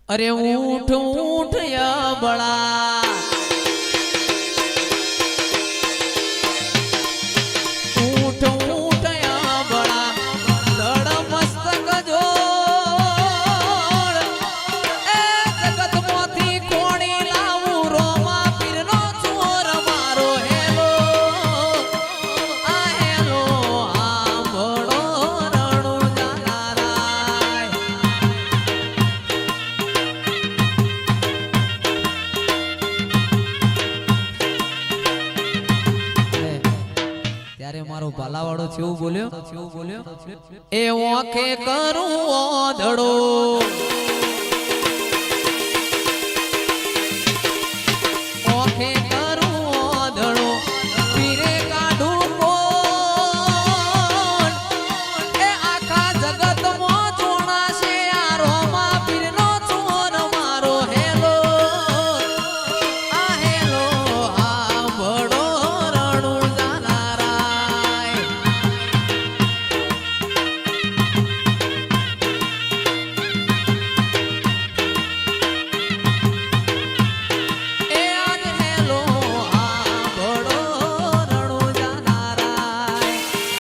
अरे ऊठ ऊठ या बड़ा ऊठ ऊठ या बड़ा लड़ मस्तक जो ए जगत मोती कोणी लावू रोमा पीरनो चोर मारो हेलो आ हेलो आ बड़ो रणो जानाराय ત્યારે મારો ભાલાવાળો છેવું બોલ્યો એ ઓખે કરું ઓધડો ઓખે